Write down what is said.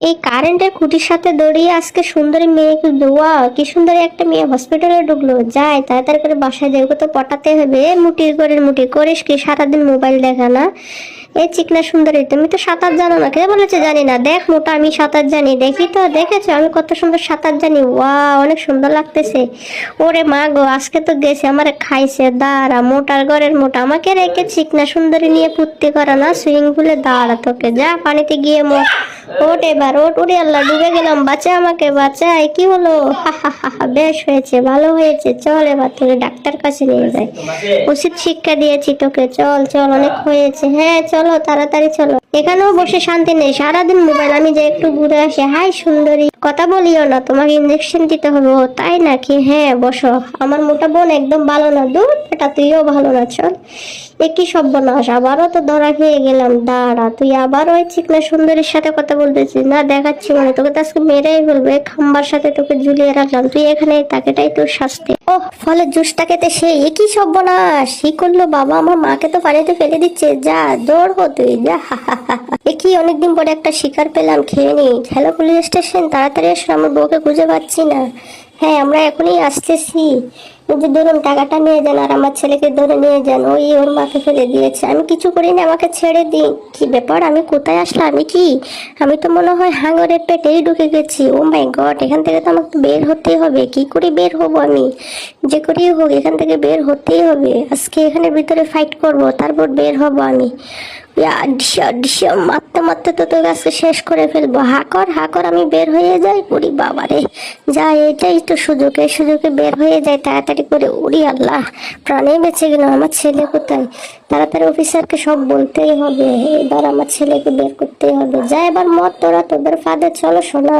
এই কারেন্টের খুঁটির সাথে দড়িয়ে আজকে সুন্দরী মেয়েকে, ওয়াও কি সুন্দরী একটা মেয়ে হসপিটালে ঢুকলো। যায় তাড়াতাড়ি করে বাসায় যাই, ওকে তো পটাতে হবে। মুটির করে মুটি করিস কি সারাদিন মোবাইল দেখা না? এই চিকনা সুন্দরী, তুমি তো সাঁতার জানো না। কে বলেছে জানি না? দেখ মোটা, আমি সাঁতার জানি। দেখি তো, দেখেছো আমি কত সুন্দর সাঁতার জানি? ওয়াও অনেক সুন্দর লাগতেছে। ওরে মা গো, আজকে তো গেছে আমার খাইছে। দাঁড়া, মোটার ঘরের মোটা আমাকে রেখে চিকনা সুন্দরী নিয়ে ফুর্তি করা না সুইমিং পুলে। দাঁড়া, তোকে যা পানিতে গিয়ে ওঠ এবার, ওঠ। উড়ে আল্লাহ, ডুবে গেলাম, বাঁচা আমাকে, বাঁচাই। কি হলো? হা হা হা হা, বেশ হয়েছে, ভালো হয়েছে। চল এবার তোকে ডাক্তার কাছে নিয়ে যাই। উচিত শিক্ষা দিয়েছি তোকে। চল চল, অনেক হয়েছে। হ্যাঁ চলো, তাড়াতাড়ি চলো। এখানেও বসে শান্তি নেই, সারাদিন মোবাইল। আমি যে একটু ঘুরে আসি। হাই সুন্দরী, কথা বলিও না, তোমাকে ইঞ্জেকশন দিতে হবে। ও তাই নাকি? হ্যাঁ বসো। আমার মোটা বোন একদম ভালো না, দূর এটা, তুইও ভালো না। চল। একই সর্বনাশ, আবারও তো ধরা খেয়ে গেলাম। দাঁড়া, তুই আবার ওই চিকনা সুন্দরীর সাথে কথা বলতেছিস না? দেখাচ্ছি মানে, তোকে তো আজকে মেরেই ফেলবে। খাম্বার সাথে তোকে ঝুলিয়ে রাখলাম, তুই এখানে থাক, এটাই তোর শাস্তি। ও ফলের জুসটা খেতে সে একই সর্বনাশ। কি করলো বাবা? আমার মাকে তো পানিতে ফেলে দিচ্ছে। যা, দৌড় হো তুই, যা। একই অনেকদিন পরে একটা শিকার পেলাম, খেয়ে নি। হ্যালো পুলিশ স্টেশন, তাড়াতাড়ি এসো, আমার বউকে খুঁজে পাচ্ছি না। হ্যাঁ আমরা এখনই আসতেছি। ওই যে ধরুন, টাকাটা নিয়ে যান আর আমার ছেলেকে ধরে নিয়ে যান। ওই ওর মাকে ফেলে দিয়েছে, আমি কিছু করিনি, আমাকে ছেড়ে দিন। কি ব্যাপার, আমি কোথায় আসলাম? আমি তো মনে হয় হাঙরের পেটেই ঢুকে গেছি। ও মাই গড, এখান থেকে তো আমাকে বের হতেই হবে। কি করে বের হবো আমি? যে করেই হোক এখান থেকে বের হতেই হবে। আজকে এখানে ভিতরে ফাইট করব, তারপর বের হবো আমি। মারতে মারতে তো তোকে আজকে শেষ করে ফেলবো। হাকর আমি বের হয়ে যাই। উড়ি বাবারে, যা, এটাই তো সুযোগ, এই সুযোগে বের হয়ে যায় তাড়াতাড়ি করে। উড়ি আল্লাহ, প্রাণে বেঁচে গেল। আমার ছেলে কোথায়? তাড়াতাড়ি অফিসারকে সব বলতেই হবে। এবার আমার ছেলেকে বের করতেই হবে। যা, এবার মত তোরা তোদের ফাঁদে। চলো সোনা।